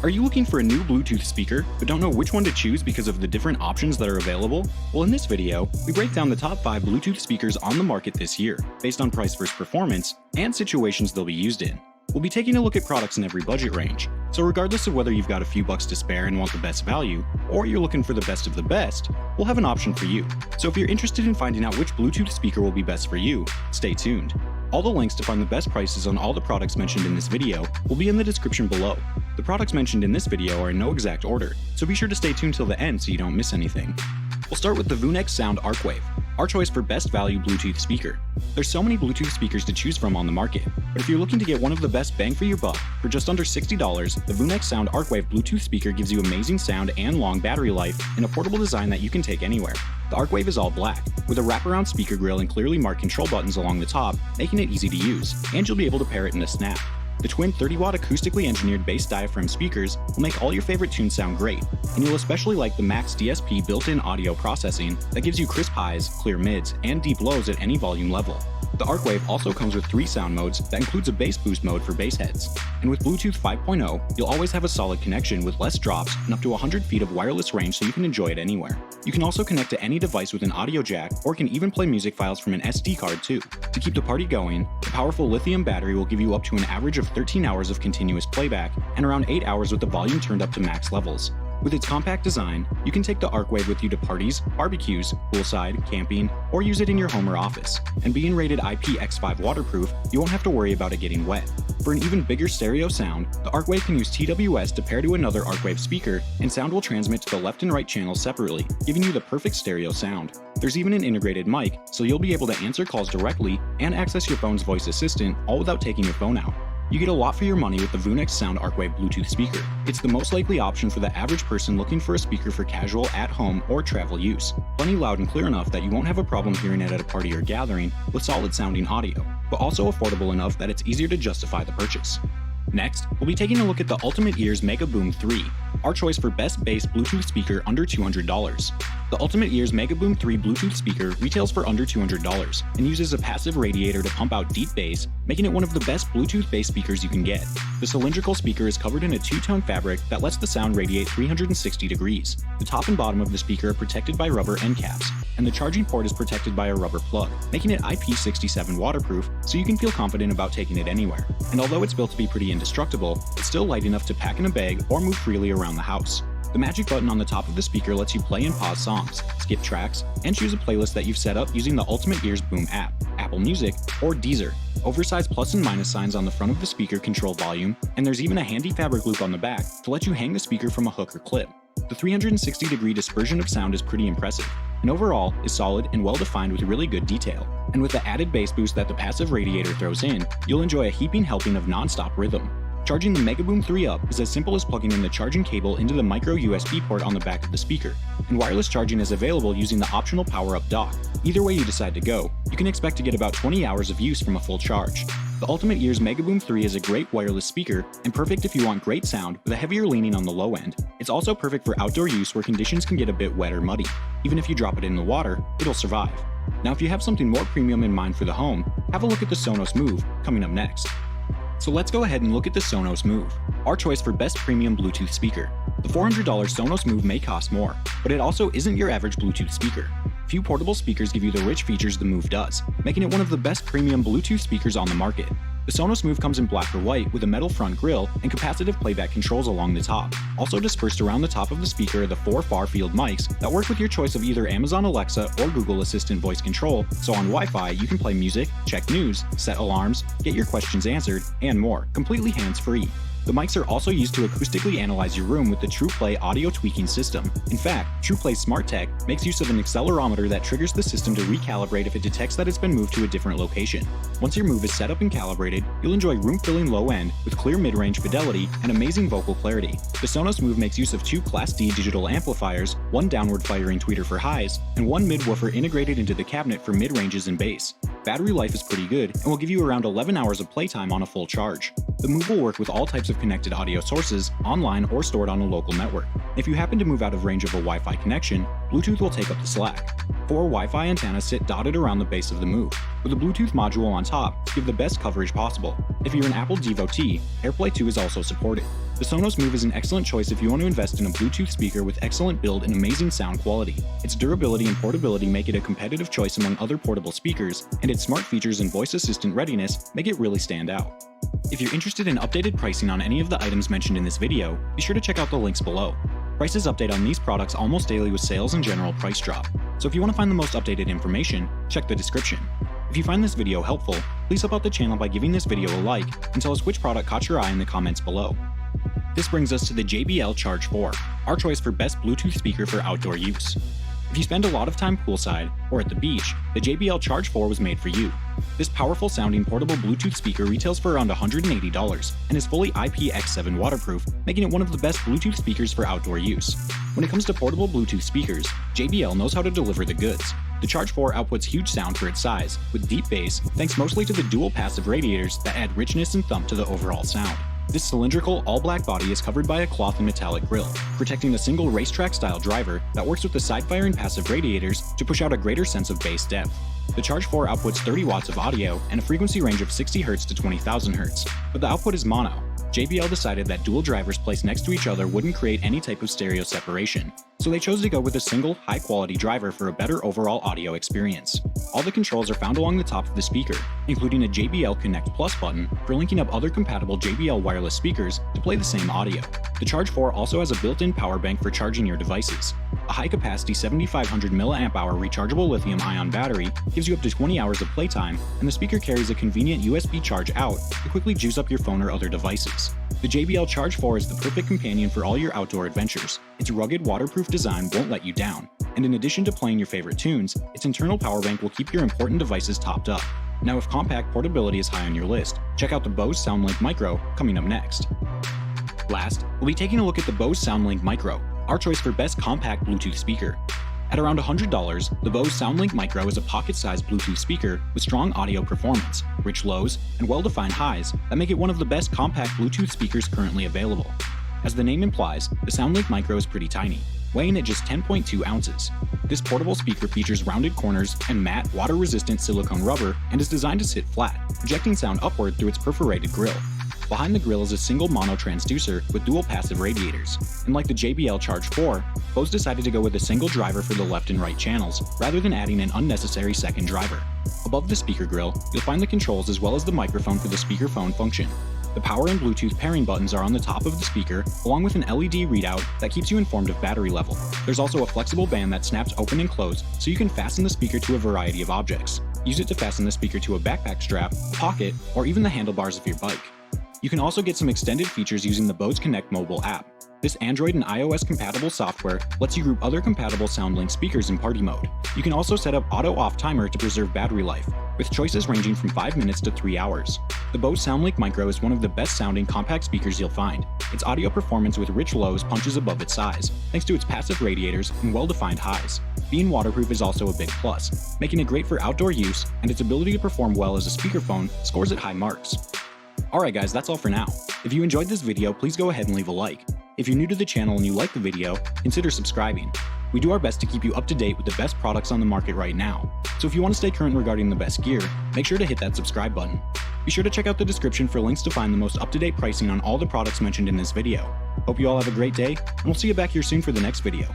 Are you looking for a new Bluetooth speaker, but don't know which one to choose because of the different options that are available? Well, in this video, we break down the top 5 Bluetooth speakers on the market this year, based on price versus performance, and situations they'll be used in. We'll be taking a look at products in every budget range, so regardless of whether you've got a few bucks to spare and want the best value, or you're looking for the best of the best, we'll have an option for you. So if you're interested in finding out which Bluetooth speaker will be best for you, stay tuned. All the links to find the best prices on all the products mentioned in this video will be in the description below. The products mentioned in this video are in no exact order, so be sure to stay tuned till the end so you don't miss anything. We'll start with the Voonex Sound ArcWave, our choice for best value Bluetooth speaker. There's so many Bluetooth speakers to choose from on the market, but if you're looking to get one of the best bang for your buck, for just under $60, the Voonex Sound ArcWave Bluetooth speaker gives you amazing sound and long battery life in a portable design that you can take anywhere. The ArcWave is all black, with a wraparound speaker grille and clearly marked control buttons along the top, making it easy to use, and you'll be able to pair it in a snap. The twin 30-watt acoustically engineered bass diaphragm speakers will make all your favorite tunes sound great, and you'll especially like the Max DSP built-in audio processing that gives you crisp highs, clear mids, and deep lows at any volume level. The ArcWave also comes with 3 sound modes that includes a bass boost mode for bass heads. And with Bluetooth 5.0, you'll always have a solid connection with less drops and up to 100 feet of wireless range so you can enjoy it anywhere. You can also connect to any device with an audio jack or can even play music files from an SD card too. To keep the party going, the powerful lithium battery will give you up to an average of 13 hours of continuous playback and around 8 hours with the volume turned up to max levels. With its compact design, you can take the ArcWave with you to parties, barbecues, poolside, camping, or use it in your home or office. And being rated IPX5 waterproof, you won't have to worry about it getting wet. For an even bigger stereo sound, the ArcWave can use TWS to pair to another ArcWave speaker, and sound will transmit to the left and right channels separately, giving you the perfect stereo sound. There's even an integrated mic, so you'll be able to answer calls directly and access your phone's voice assistant, all without taking your phone out. You get a lot for your money with the Voonex Sound ArcWave Bluetooth speaker. It's the most likely option for the average person looking for a speaker for casual, at-home, or travel use. Plenty loud and clear enough that you won't have a problem hearing it at a party or gathering with solid-sounding audio, but also affordable enough that it's easier to justify the purchase. Next, we'll be taking a look at the Ultimate Ears MEGABOOM 3, our choice for best bass Bluetooth speaker under $200. The Ultimate Ears MEGABOOM 3 Bluetooth speaker retails for under $200 and uses a passive radiator to pump out deep bass, making it one of the best Bluetooth bass speakers you can get. The cylindrical speaker is covered in a 2-tone fabric that lets the sound radiate 360 degrees. The top and bottom of the speaker are protected by rubber end caps, and the charging port is protected by a rubber plug, making it IP67 waterproof so you can feel confident about taking it anywhere. And although it's built to be pretty indestructible, it's still light enough to pack in a bag or move freely around the house. The magic button on the top of the speaker lets you play and pause songs, skip tracks, and choose a playlist that you've set up using the Ultimate Ears Boom app, Apple Music, or Deezer. Oversized plus and minus signs on the front of the speaker control volume, and there's even a handy fabric loop on the back to let you hang the speaker from a hook or clip. The 360-degree dispersion of sound is pretty impressive, and overall is solid and well-defined with really good detail. And with the added bass boost that the passive radiator throws in, you'll enjoy a heaping helping of non-stop rhythm. Charging the MEGABOOM 3 up is as simple as plugging in the charging cable into the micro USB port on the back of the speaker, and wireless charging is available using the optional power-up dock. Either way you decide to go, you can expect to get about 20 hours of use from a full charge. The Ultimate Ears MEGABOOM 3 is a great wireless speaker and perfect if you want great sound with a heavier leaning on the low end. It's also perfect for outdoor use where conditions can get a bit wet or muddy. Even if you drop it in the water, it'll survive. Now if you have something more premium in mind for the home, have a look at the Sonos Move, coming up next. So let's go ahead and look at the Sonos Move, our choice for best premium Bluetooth speaker. The $400 Sonos Move may cost more, but it also isn't your average Bluetooth speaker. Few portable speakers give you the rich features the Move does, making it one of the best premium Bluetooth speakers on the market. The Sonos Move comes in black or white with a metal front grille and capacitive playback controls along the top. Also dispersed around the top of the speaker are the 4 far-field mics that work with your choice of either Amazon Alexa or Google Assistant voice control, so on Wi-Fi you can play music, check news, set alarms, get your questions answered, and more, completely hands-free. The mics are also used to acoustically analyze your room with the TruePlay audio tweaking system. In fact, TruePlay Smart Tech makes use of an accelerometer that triggers the system to recalibrate if it detects that it's been moved to a different location. Once your Move is set up and calibrated, you'll enjoy room-filling low end with clear mid-range fidelity and amazing vocal clarity. The Sonos Move makes use of 2 Class D digital amplifiers, 1 downward-firing tweeter for highs, and 1 mid-woofer integrated into the cabinet for mid-ranges and bass. Battery life is pretty good and will give you around 11 hours of playtime on a full charge. The Move will work with all types of connected audio sources, online or stored on a local network. If you happen to move out of range of a Wi-Fi connection, Bluetooth will take up the slack. 4 Wi-Fi antennas sit dotted around the base of the Move, with a Bluetooth module on top to give the best coverage possible. If you're an Apple devotee, AirPlay 2 is also supported. The Sonos Move is an excellent choice if you want to invest in a Bluetooth speaker with excellent build and amazing sound quality. Its durability and portability make it a competitive choice among other portable speakers, and its smart features and voice assistant readiness make it really stand out. If you're interested in updated pricing on any of the items mentioned in this video, be sure to check out the links below. Prices update on these products almost daily with sales and general price drop, so if you want to find the most updated information, check the description. If you find this video helpful, please help out the channel by giving this video a like and tell us which product caught your eye in the comments below. This brings us to the JBL Charge 4, our choice for best Bluetooth speaker for outdoor use. If you spend a lot of time poolside or at the beach, the JBL Charge 4 was made for you. This powerful sounding portable Bluetooth speaker retails for around $180 and is fully IPX7 waterproof, making it one of the best Bluetooth speakers for outdoor use. When it comes to portable Bluetooth speakers, JBL knows how to deliver the goods. The Charge 4 outputs huge sound for its size, with deep bass, thanks mostly to the dual passive radiators that add richness and thump to the overall sound. This cylindrical, all-black body is covered by a cloth and metallic grille, protecting a single racetrack-style driver that works with the side-firing passive radiators to push out a greater sense of bass depth. The Charge 4 outputs 30 watts of audio and a frequency range of 60 Hz to 20,000 Hz, but the output is mono. JBL decided that dual drivers placed next to each other wouldn't create any type of stereo separation, so they chose to go with a single, high-quality driver for a better overall audio experience. All the controls are found along the top of the speaker, including a JBL Connect Plus button for linking up other compatible JBL wireless speakers to play the same audio. The Charge 4 also has a built-in power bank for charging your devices. A high-capacity 7500 mAh rechargeable lithium-ion battery gives you up to 20 hours of playtime, and the speaker carries a convenient USB charge out to quickly juice up your phone or other devices. The JBL Charge 4 is the perfect companion for all your outdoor adventures. Its rugged, waterproof design won't let you down, and in addition to playing your favorite tunes, its internal power bank will keep your important devices topped up. Now, if compact portability is high on your list, check out the Bose SoundLink Micro coming up next. Last, we'll be taking a look at the Bose SoundLink Micro, our choice for best compact Bluetooth speaker. At around $100, the Bose SoundLink Micro is a pocket-sized Bluetooth speaker with strong audio performance, rich lows, and well-defined highs that make it one of the best compact Bluetooth speakers currently available. As the name implies, the SoundLink Micro is pretty tiny, weighing at just 10.2 ounces. This portable speaker features rounded corners and matte, water-resistant silicone rubber and is designed to sit flat, projecting sound upward through its perforated grille. Behind the grille is a single mono transducer with dual passive radiators, and like the JBL Charge 4, Bose decided to go with a single driver for the left and right channels, rather than adding an unnecessary second driver. Above the speaker grille, you'll find the controls as well as the microphone for the speakerphone function. The power and Bluetooth pairing buttons are on the top of the speaker, along with an LED readout that keeps you informed of battery level. There's also a flexible band that snaps open and close, so you can fasten the speaker to a variety of objects. Use it to fasten the speaker to a backpack strap, pocket, or even the handlebars of your bike. You can also get some extended features using the Bose Connect mobile app. This Android and iOS compatible software lets you group other compatible SoundLink speakers in party mode. You can also set up auto-off timer to preserve battery life, with choices ranging from 5 minutes to 3 hours. The Bose SoundLink Micro is one of the best sounding compact speakers you'll find. Its audio performance with rich lows punches above its size, thanks to its passive radiators and well-defined highs. Being waterproof is also a big plus, making it great for outdoor use, and its ability to perform well as a speakerphone scores it high marks. Alright guys, that's all for now. If you enjoyed this video, please go ahead and leave a like. If you're new to the channel and you like the video, consider subscribing. We do our best to keep you up to date with the best products on the market right now, so if you want to stay current regarding the best gear, make sure to hit that subscribe button. Be sure to check out the description for links to find the most up-to-date pricing on all the products mentioned in this video. Hope you all have a great day, and we'll see you back here soon for the next video.